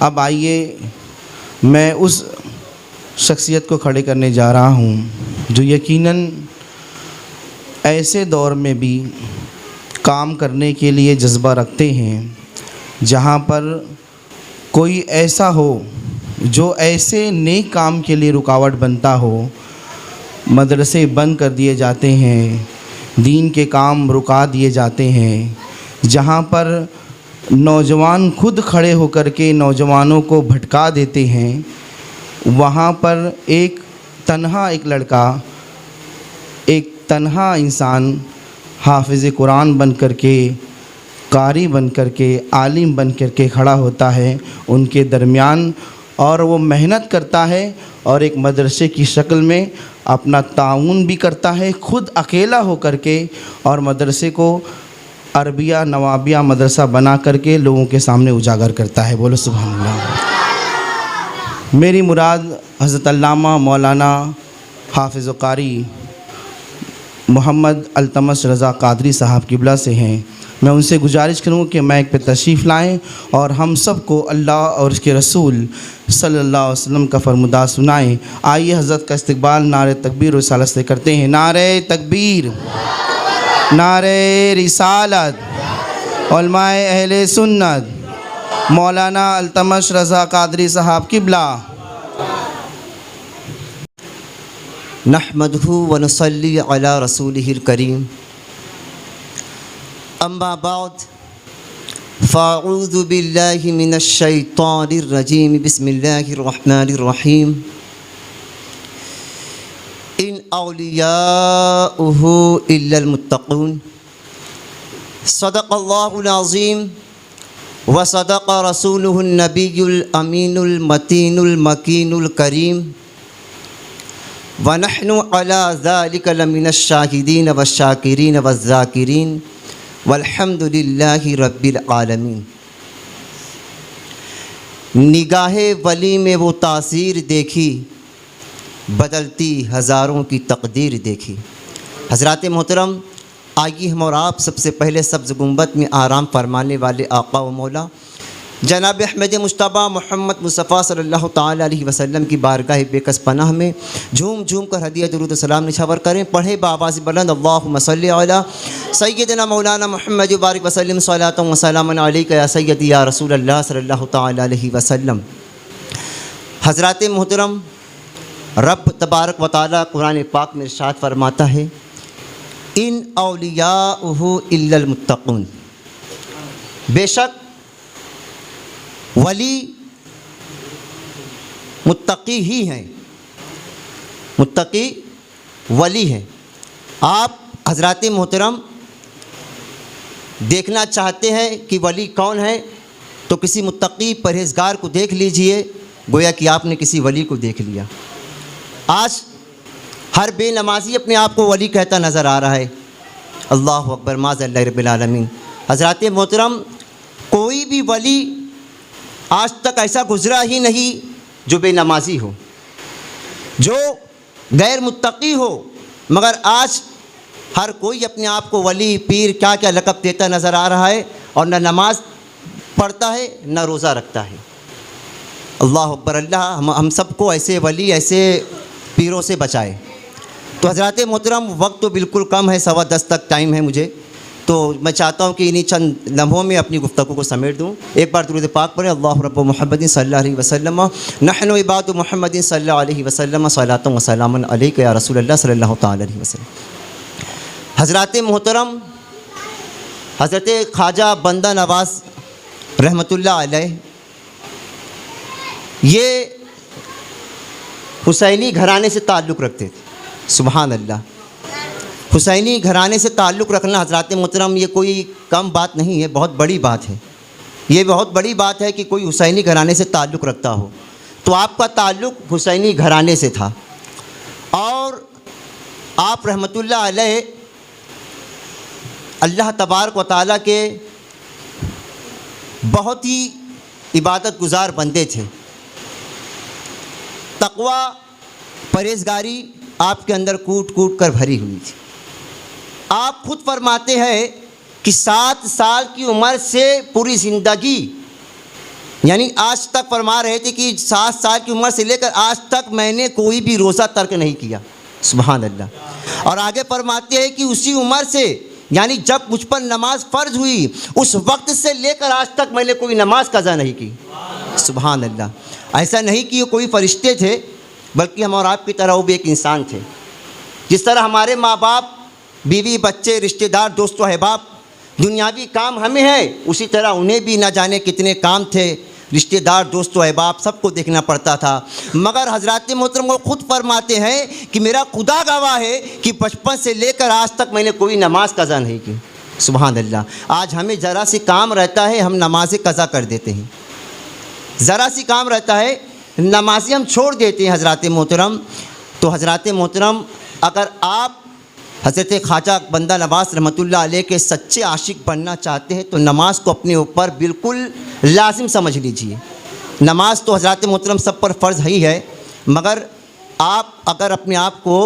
اب آئیے میں اس شخصیت کو کھڑے کرنے جا رہا ہوں جو یقیناً ایسے دور میں بھی کام کرنے کے لیے جذبہ رکھتے ہیں جہاں پر کوئی ایسا ہو جو ایسے نیک کام کے لیے رکاوٹ بنتا ہو۔ مدرسے بند کر دیے جاتے ہیں، دین کے کام رکا دیے جاتے ہیں، جہاں پر نوجوان خود کھڑے ہو کر کے نوجوانوں کو بھٹکا دیتے ہیں، وہاں پر ایک لڑکا، ایک تنہا انسان حافظ قرآن بن کر کے، قاری بن کر کے، عالم بن کر کے کھڑا ہوتا ہے ان کے درمیان، اور وہ محنت کرتا ہے اور ایک مدرسے کی شکل میں اپنا تعاون بھی کرتا ہے خود اکیلا ہو کر کے، اور مدرسے کو عربیہ نوابیہ مدرسہ بنا کر کے لوگوں کے سامنے اجاگر کرتا ہے۔ بولو سبحان اللہ۔ میری مراد حضرت علامہ مولانا حافظ و قاری محمد التمش رضا قادری صاحب قبلہ سے ہیں۔ میں ان سے گزارش کروں کہ مائک پہ تشریف لائیں اور ہم سب کو اللہ اور اس کے رسول صلی اللہ علیہ وسلم کا فرمودہ سنائیں۔ آئیے حضرت کا استقبال نعرہ تکبیر و رسالت سے کرتے ہیں۔ نعرہ تکبیر، نعرہ رسالت، علماء اہل سنت، مولانا التمش رضا قادری صاحب قبلہ۔ نحمدہ ونصلی علی رسولہ الکریم، اما بعد فاعوذ باللہ من الشیطان الرجیم، بسم اللہ الرحمن الرحیم۔ ان اولیاؤہ الا المتقون، صدق اللہ العظیم وصدق رسولہ النبی الامین المتین المکین الکریم، وَنَحْنُ عَلَى ذَلِكَ لَمِنَ الشَّاهِدِينَ وَالشَّاكِرِينَ وَالذَّاكِرِينَ وَالْحَمْدُ لِلَّهِ رَبِّ الْعَالَمِينَ۔ نگاہ ولی میں وہ تاثیر دیکھی، بدلتی ہزاروں کی تقدیر دیکھی۔ حضرات محترم، آئیے ہم اور آپ سب سے پہلے سبز گنبد میں آرام فرمانے والے آقا و مولا جناب احمد مجتبیٰ محمد مصطفیٰ صلی اللہ تعالیٰ علیہ وسلم کی بارگاہ بے کس پناہ میں جھوم جھوم کر ہدیہ درود و سلام نچھاور کریں۔ پڑھیں بآواز بلند اللہم صلی علی سیدنا مولانا محمد بارک وسلم صلاۃ و سلاما علیک یا سیدی یا رسول اللہ صلی اللہ تعالیٰ علیہ وسلم۔ حضرات محترم، رب تبارک و تعالیٰ قرآن پاک میں ارشاد فرماتا ہے، ان اولیاؤہ الا المتقون، بے شک ولی متقی ہی ہیں، متقی ولی ہیں۔ آپ حضرات محترم دیکھنا چاہتے ہیں کہ ولی کون ہے تو کسی متقی پرہیزگار کو دیکھ لیجئے، گویا کہ آپ نے کسی ولی کو دیکھ لیا۔ آج ہر بے نمازی اپنے آپ کو ولی کہتا نظر آ رہا ہے۔ اللہ اکبر، معاذ اللہ رب العالمین۔ حضرات محترم، کوئی بھی ولی آج تک ایسا گزرا ہی نہیں جو بے نمازی ہو، جو غیر متقی ہو، مگر آج ہر کوئی اپنے آپ کو ولی، پیر، کیا کیا لقب دیتا نظر آ رہا ہے، اور نہ نماز پڑھتا ہے نہ روزہ رکھتا ہے۔ اللہ اکبر، اللہ ہم سب کو ایسے ولی، ایسے پیروں سے بچائے۔ تو حضرات محترم، وقت تو بالکل کم ہے، 10:15 تک ٹائم ہے مجھے، تو میں چاہتا ہوں کہ انہی چند لمحوں میں اپنی گفتگو کو سمیٹ دوں۔ ایک بار درود پاک پڑھیں، اللہ رب محمد صلی اللہ علیہ وسلم، نحن عباد محمد صلی اللہ علیہ وسلم، صلاۃ و سلاما علیک یا رسول اللہ صلی اللہ تعالیٰ علیہ وسلم۔ حضرات محترم، حضرت خواجہ بندہ نواز رحمۃ اللہ علیہ یہ حسینی گھرانے سے تعلق رکھتے تھے۔ سبحان اللہ، حسینی گھرانے سے تعلق رکھنا حضرات محترم یہ کوئی کم بات نہیں ہے، بہت بڑی بات ہے۔ یہ بہت بڑی بات ہے کہ کوئی حسینی گھرانے سے تعلق رکھتا ہو۔ تو آپ کا تعلق حسینی گھرانے سے تھا، اور آپ رحمۃ اللہ علیہ اللہ تبارک و تعالیٰ کے بہت ہی عبادت گزار بندے تھے۔ تقوی، پرہیزگاری آپ کے اندر کوٹ کوٹ کر بھری ہوئی تھی۔ آپ خود فرماتے ہیں کہ 7 سال کی عمر سے پوری زندگی یعنی آج تک فرما رہے تھے کہ 7 سال کی عمر سے لے کر آج تک میں نے کوئی بھی روزہ ترک نہیں کیا. سبحان اللہ. اور آگے فرماتے ہیں کہ اسی عمر سے یعنی جب مجھ پر نماز فرض ہوئی اس وقت سے لے کر آج تک میں نے کوئی نماز قضا نہیں کی. سبحان اللہ. ایسا نہیں کہ وہ کوئی فرشتے تھے بلکہ ہم اور آپ کی طرح وہ بھی ایک انسان تھے. جس طرح ہمارے ماں باپ، بیوی، بچے، رشتہ دار، دوست و احباب دنیاوی کام ہمیں ہیں، اسی طرح انہیں بھی نہ جانے کتنے کام تھے، رشتہ دار، دوست و احباب سب کو دیکھنا پڑتا تھا. مگر حضرات محترم وہ خود فرماتے ہیں کہ میرا خدا گواہ ہے کہ بچپن سے لے کر آج تک میں نے کوئی نماز قضا نہیں کی. سبحان اللہ. آج ہمیں ذرا سی کام رہتا ہے ہم نمازیں قضا کر دیتے ہیں، ذرا سی کام رہتا ہے نمازیں ہم چھوڑ دیتے ہیں حضرات محترم. تو حضرات محترم اگر آپ حضرت خواجہ بندہ نواز رحمۃ اللہ علیہ کے سچے عاشق بننا چاہتے ہیں تو نماز کو اپنے اوپر بالکل لازم سمجھ لیجئے. نماز تو حضرات محترم سب پر فرض ہی ہے، مگر آپ اگر اپنے آپ کو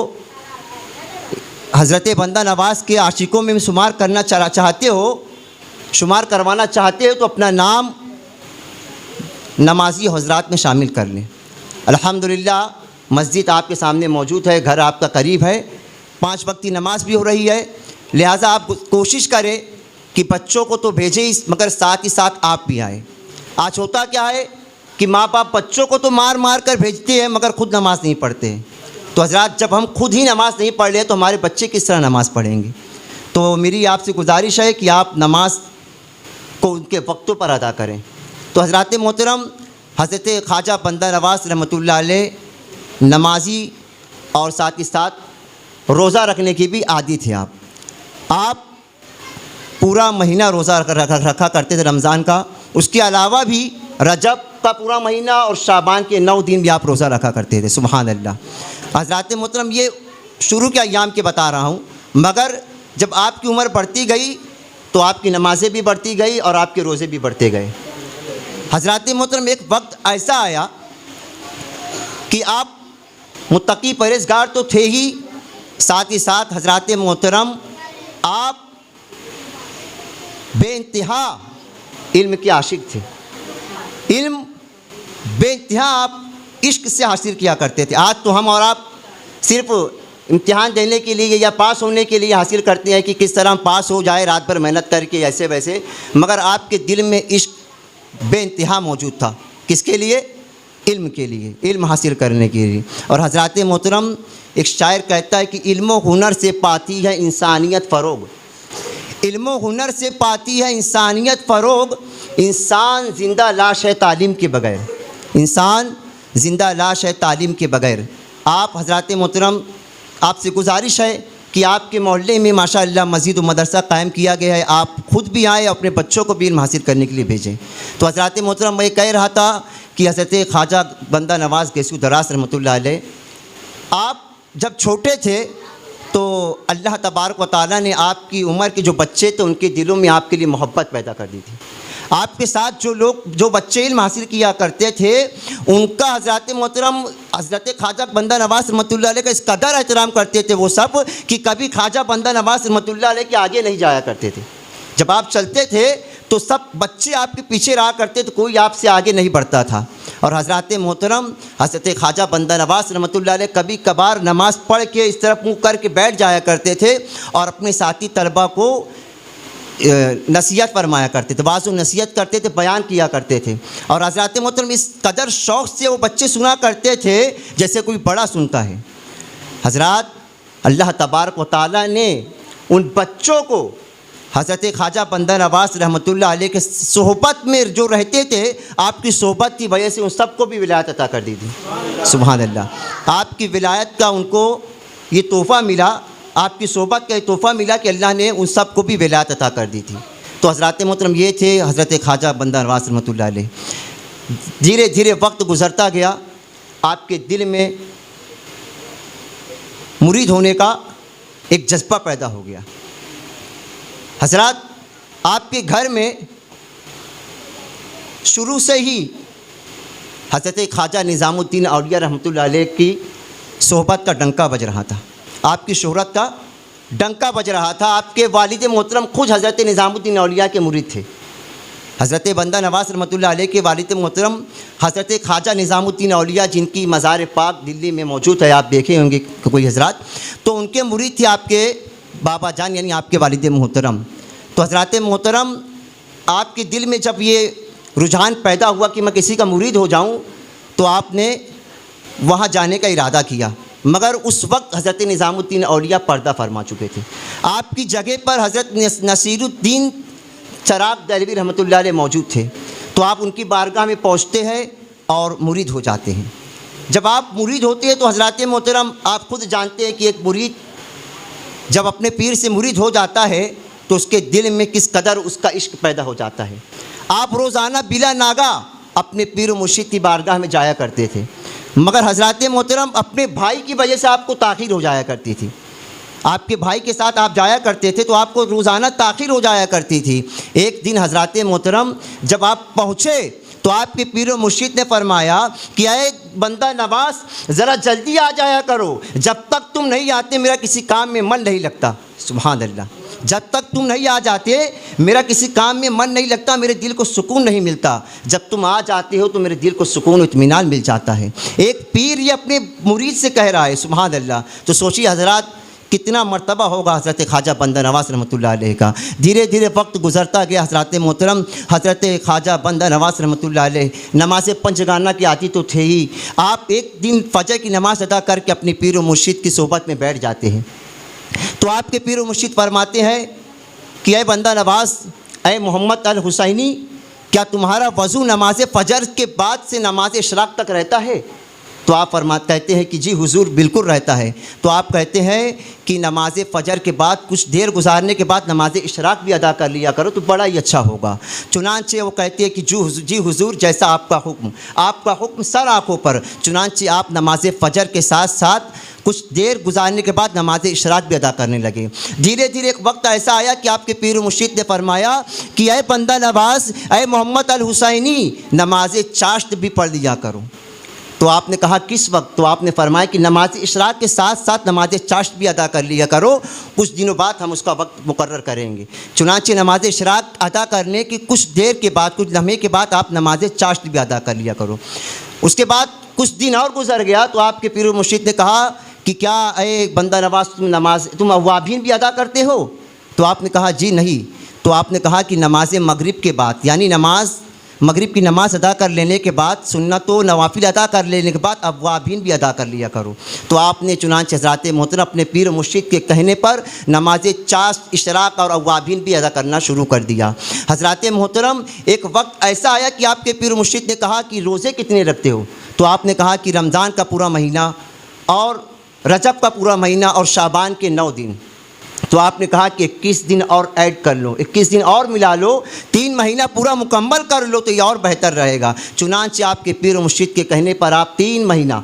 حضرت بندہ نواز کے عاشقوں میں شمار کرنا چاہتے ہو، شمار کروانا چاہتے ہو تو اپنا نام نمازی حضرات میں شامل کر لیں. الحمدللہ مسجد آپ کے سامنے موجود ہے، گھر آپ کا قریب ہے، 5 وقتی نماز بھی ہو رہی ہے، لہٰذا آپ کوشش کریں کہ بچوں کو تو بھیجیں ہی مگر ساتھ ہی ساتھ آپ بھی آئیں. آج ہوتا کیا ہے کہ ماں باپ بچوں کو تو مار مار کر بھیجتے ہیں مگر خود نماز نہیں پڑھتے ہیں. تو حضرات جب ہم خود ہی نماز نہیں پڑھ لیں تو ہمارے بچے کس طرح نماز پڑھیں گے؟ تو میری آپ سے گزارش ہے کہ آپ نماز کو ان کے وقتوں پر ادا کریں. تو حضرات محترم حضرت خواجہ بندہ نواز رحمۃ اللہ علیہ نمازی اور ساتھ ہی ساتھ روزہ رکھنے کی بھی عادی تھے. آپ پورا مہینہ روزہ رکھا کرتے تھے رمضان کا، اس کے علاوہ بھی رجب کا پورا مہینہ اور شعبان کے 9 دن بھی آپ روزہ رکھا کرتے تھے. سبحان اللہ. حضرات محترم یہ شروع کے ایام کے بتا رہا ہوں، مگر جب آپ کی عمر بڑھتی گئی تو آپ کی نمازیں بھی بڑھتی گئی اور آپ کے روزے بھی بڑھتے گئے. حضرات محترم ایک وقت ایسا آیا کہ آپ متقی پرہیزگار تو تھے ہی، ساتھ ہی ساتھ حضرات محترم آپ بے انتہا علم کے عاشق تھے. علم بے انتہا آپ عشق سے حاصل کیا کرتے تھے. آج تو ہم اور آپ صرف امتحان دینے کے لیے یا پاس ہونے کے لیے حاصل کرتے ہیں کہ کس طرح ہم پاس ہو جائے رات بھر محنت کر کے ایسے ویسے، مگر آپ کے دل میں عشق بے انتہا موجود تھا. کس کے لیے؟ علم کے لیے، علم حاصل کرنے کے لیے. اور حضرات محترم ایک شاعر کہتا ہے کہ علم و ہنر سے پاتی ہے انسانیت فروغ. علم و ہنر سے پاتی ہے انسانیت فروغ، انسان زندہ لاش ہے تعلیم کے بغیر. انسان زندہ لاش ہے تعلیم کے بغیر. آپ حضرات محترم آپ سے گزارش ہے کہ آپ کے محلے میں ماشاء اللہ مسجد و مدرسہ قائم کیا گیا ہے، آپ خود بھی آئیں اپنے بچوں کو بھی علم حاصل کرنے کے لیے بھیجیں. تو حضرات محترم میں کہہ رہا تھا کہ حضرت خواجہ بندہ نواز گیسو دراز رحمۃ اللہ علیہ آپ جب چھوٹے تھے تو اللہ تبارک و تعالیٰ نے آپ کی عمر کے جو بچے تھے ان کے دلوں میں آپ کے لیے محبت پیدا کر دی تھی. آپ کے ساتھ جو بچے علم حاصل کیا کرتے تھے ان کا حضرات محترم حضرت خواجہ بندہ نواز رحمۃ اللہ علیہ کا اس قدر احترام کرتے تھے وہ سب کہ کبھی خواجہ بندہ نواز رحمۃ اللہ علیہ کے آگے نہیں جایا کرتے تھے. جب آپ چلتے تھے تو سب بچے آپ کے پیچھے رہا کرتے تو کوئی آپ سے آگے نہیں بڑھتا تھا. اور حضرات محترم حضرت خواجہ بندہ نواز رحمۃ اللہ علیہ کبھی کبھار نماز پڑھ کے اس طرف منہ کر کے بیٹھ جایا کرتے تھے اور اپنے ساتھی طلبہ کو نصیحت فرمایا کرتے تھے، بعض نصیحت کرتے تھے، بیان کیا کرتے تھے. اور حضرات محترم اس قدر شوق سے وہ بچے سنا کرتے تھے جیسے کوئی بڑا سنتا ہے. حضرات اللہ تبارک و تعالیٰ نے ان بچوں کو حضرت خواجہ بندہ نواز رحمۃ اللہ علیہ کے صحبت میں جو رہتے تھے آپ کی صحبت کی وجہ سے ان سب کو بھی ولایت عطا کر دی تھی. سبحان اللہ. آپ کی ولایت کا ان کو یہ تحفہ ملا، آپ کی صحبت کا یہ تحفہ ملا کہ اللہ نے ان سب کو بھی ولایت عطا کر دی تھی. تو حضرات محترم یہ تھے حضرت خواجہ بندہ نواز رحمۃ اللہ علیہ. دھیرے دھیرے وقت گزرتا گیا، آپ کے دل میں مرید ہونے کا ایک جذبہ پیدا ہو گیا. حضرات آپ کے گھر میں شروع سے ہی حضرت خواجہ نظام الدین اولیاء رحمۃ اللہ علیہ کی صحبت کا ڈنکا بج رہا تھا، آپ کی شہرت کا ڈنکا بج رہا تھا. آپ کے والد محترم خود حضرت نظام الدین اولیاء کے مرید تھے. حضرت بندہ نواز رحمۃ اللہ علیہ کے والد محترم حضرت خواجہ نظام الدین اولیاء، جن کی مزار پاک دلی میں موجود ہے، آپ دیکھے ہوں گے کوئی حضرات، تو ان کے مرید تھے آپ کے بابا جان، یعنی آپ کے والد محترم۔ تو حضرات محترم، آپ کے دل میں جب یہ رجحان پیدا ہوا کہ میں کسی کا مرید ہو جاؤں، تو آپ نے وہاں جانے کا ارادہ کیا، مگر اس وقت حضرت نظام الدین اولیاء پردہ فرما چکے تھے۔ آپ کی جگہ پر حضرت نصیر الدین چراغ دہلوی رحمۃ اللہ علیہ موجود تھے، تو آپ ان کی بارگاہ میں پہنچتے ہیں اور مرید ہو جاتے ہیں۔ جب آپ مرید ہوتے ہیں تو حضرات محترم، آپ خود جانتے ہیں کہ ایک مرید جب اپنے پیر سے مرید ہو جاتا ہے تو اس کے دل میں کس قدر اس کا عشق پیدا ہو جاتا ہے۔ آپ روزانہ بلا ناگا اپنے پیر و مرشد کی بارگاہ میں جایا کرتے تھے، مگر حضرات محترم اپنے بھائی کی وجہ سے آپ کو تاخیر ہو جایا کرتی تھی۔ آپ کے بھائی کے ساتھ آپ جایا کرتے تھے تو آپ کو روزانہ تاخیر ہو جایا کرتی تھی۔ ایک دن حضرات محترم جب آپ پہنچے تو آپ کے پیر و مرشد نے فرمایا کہ اے بندہ نواز، ذرا جلدی آ جایا کرو، جب تک تم نہیں آتے میرا کسی کام میں من نہیں لگتا۔ سبحان اللہ، جب تک تم نہیں آ جاتے میرا کسی کام میں من نہیں لگتا، میرے دل کو سکون نہیں ملتا، جب تم آ جاتے ہو تو میرے دل کو سکون و اطمینان مل جاتا ہے۔ ایک پیر یہ اپنے مرید سے کہہ رہا ہے، سبحان اللہ۔ تو سوچیے حضرات کتنا مرتبہ ہوگا حضرت خواجہ بندہ نواز رحمۃ اللہ علیہ کا۔ دھیرے دھیرے وقت گزرتا گیا حضرات محترم، حضرت خواجہ بندہ نواز رحمۃ اللہ علیہ نماز پنجگانہ کی عادی تو تھے ہی، آپ ایک دن فجر کی نماز ادا کر کے اپنے پیر و مرشد کی صحبت میں بیٹھ جاتے ہیں۔ تو آپ کے پیر و مرشد فرماتے ہیں کہ اے بندہ نواز، اے محمد الحسینی، کیا تمہارا وضو نماز فجر کے بعد سے نماز اشراق تک رہتا ہے؟ تو آپ کہتے ہیں کہ جی حضور بالکل رہتا ہے۔ تو آپ کہتے ہیں کہ نماز فجر کے بعد کچھ دیر گزارنے کے بعد نماز اشراق بھی ادا کر لیا کرو تو بڑا ہی اچھا ہوگا۔ چنانچہ وہ کہتے ہیں کہ جی حضور جیسا آپ کا حکم سر آنکھوں پر۔ چنانچہ آپ نماز فجر کے ساتھ ساتھ کچھ دیر گزارنے کے بعد نماز اشراق بھی ادا کرنے لگے۔ دھیرے دھیرے ایک وقت ایسا آیا کہ آپ کے پیر و مرشد نے فرمایا کہ اے بندہ نواز، اے محمد الحسینی، نماز چاشت بھی پڑھ لیا کرو۔ تو آپ نے کہا کس وقت؟ تو آپ نے فرمایا کہ نماز اشراق کے ساتھ ساتھ نماز چاشت بھی ادا کر لیا کرو، کچھ دنوں بعد ہم اس کا وقت مقرر کریں گے۔ چنانچہ نماز اشراق ادا کرنے کی کچھ دیر کے بعد، کچھ لمحے کے بعد آپ نماز چاشت بھی ادا کر لیا کرو۔ اس کے بعد کچھ دن اور گزر گیا تو آپ کے پیر و مرشد نے کہا کہ کیا اے بندہ نواز تم اوابین بھی ادا کرتے ہو؟ تو آپ نے کہا جی نہیں۔ تو آپ نے کہا کہ نماز مغرب کے بعد، یعنی مغرب کی نماز ادا کر لینے کے بعد، سنت و نوافل ادا کر لینے کے بعد اوابین بھی ادا کر لیا کرو۔ تو آپ نے چنانچہ حضرات محترم اپنے پیر و مرشد کے کہنے پر نماز چاشت، اشراق اور اوابین بھی ادا کرنا شروع کر دیا۔ حضرات محترم ایک وقت ایسا آیا کہ آپ کے پیر و مرشد نے کہا کہ روزے کتنے رکھتے ہو؟ تو آپ نے کہا کہ رمضان کا پورا مہینہ اور رجب کا پورا مہینہ اور شعبان کے 9 دن۔ تو آپ نے کہا کہ 21 دن اور ایڈ کر لو، 21 دن اور ملا لو، 3 مہینہ پورا مکمل کر لو تو یہ اور بہتر رہے گا۔ چنانچہ آپ کے پیر و مرشد کے کہنے پر آپ 3 مہینہ،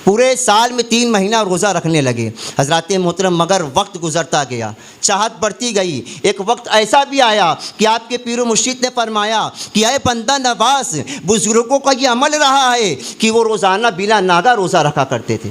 پورے سال میں 3 مہینہ روزہ رکھنے لگے حضرات محترم۔ مگر وقت گزرتا گیا، چاہت بڑھتی گئی۔ ایک وقت ایسا بھی آیا کہ آپ کے پیر و مرشد نے فرمایا کہ اے بندہ نواز، بزرگوں کا یہ عمل رہا ہے کہ وہ روزانہ بلا ناگا روزہ رکھا کرتے تھے،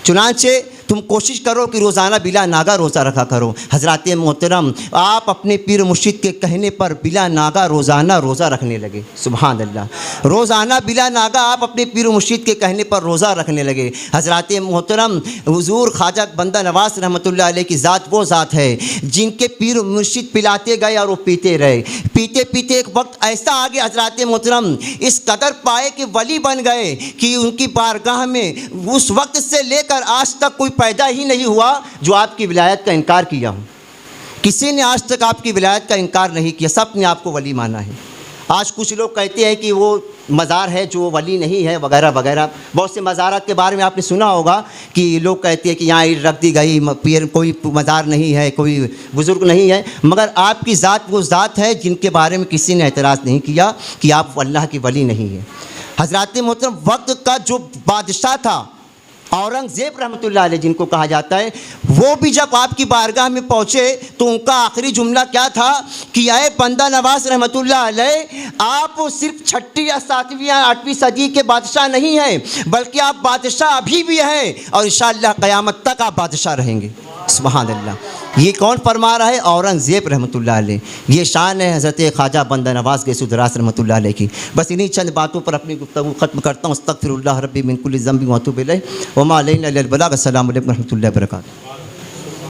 چنانچہ تم کوشش کرو کہ روزانہ بلا ناگا روزہ رکھا کرو۔ حضرات محترم آپ اپنے پیر و مرشد کے کہنے پر بلا ناگا روزانہ روزہ رکھنے لگے۔ سبحان اللہ، روزانہ بلا ناگا آپ اپنے پیر و مرشد کے کہنے پر روزہ رکھنے لگے۔ حضرات محترم حضور خواجہ بندہ نواز رحمۃ اللہ علیہ کی ذات وہ ذات ہے جن کے پیر و مرشد پلاتے گئے اور وہ پیتے رہے۔ پیتے پیتے ایک وقت ایسا آ گیا حضرات محترم، اس قدر پائے کہ ولی بن گئے کہ ان کی بارگاہ میں اس وقت سے لے کر آج تک کوئی پیدا ہی نہیں ہوا جو آپ کی ولایت کا انکار کیا ہو۔ کسی نے آج تک آپ کی ولایت کا انکار نہیں کیا، سب نے آپ کو ولی مانا ہے۔ آج کچھ لوگ کہتے ہیں کہ وہ مزار ہے جو ولی نہیں ہے وغیرہ وغیرہ۔ بہت سے مزارات کے بارے میں آپ نے سنا ہوگا کہ لوگ کہتے ہیں کہ یہاں اینٹ رکھ دی گئی، پیر کوئی مزار نہیں ہے، کوئی بزرگ نہیں ہے، مگر آپ کی ذات وہ ذات ہے جن کے بارے میں کسی نے اعتراض نہیں کیا کہ آپ اللہ کی ولی نہیں ہے۔ حضرات محترم وقت کا جو بادشاہ تھا اورنگزیب رحمۃ اللہ علیہ جن کو کہا جاتا ہے، وہ بھی جب آپ کی بارگاہ میں پہنچے تو ان کا آخری جملہ کیا تھا کہ اے بندہ نواز رحمۃ اللہ علیہ، آپ صرف 6 یا 7ویں یا 8ویں صدی کے بادشاہ نہیں ہیں، بلکہ آپ بادشاہ ابھی بھی ہیں اور انشاءاللہ قیامت تک آپ بادشاہ رہیں گے۔ سبحان اللہ۔ یہ کون فرما رہا ہے؟ اورنگزیب رحمۃ اللہ علیہ. یہ شان ہے حضرت خواجہ بندہ نواز گیسو دراز رحمۃ اللہ علیہ کی. بس انہی چند باتوں پر اپنی گفتگو ختم کرتا ہوں. استغفر اللہ ربی من کل ذنب و اتوب الیہ وما علینا الا البلاغ. السلام علیکم و رحمۃ اللہ وبرکاتہ.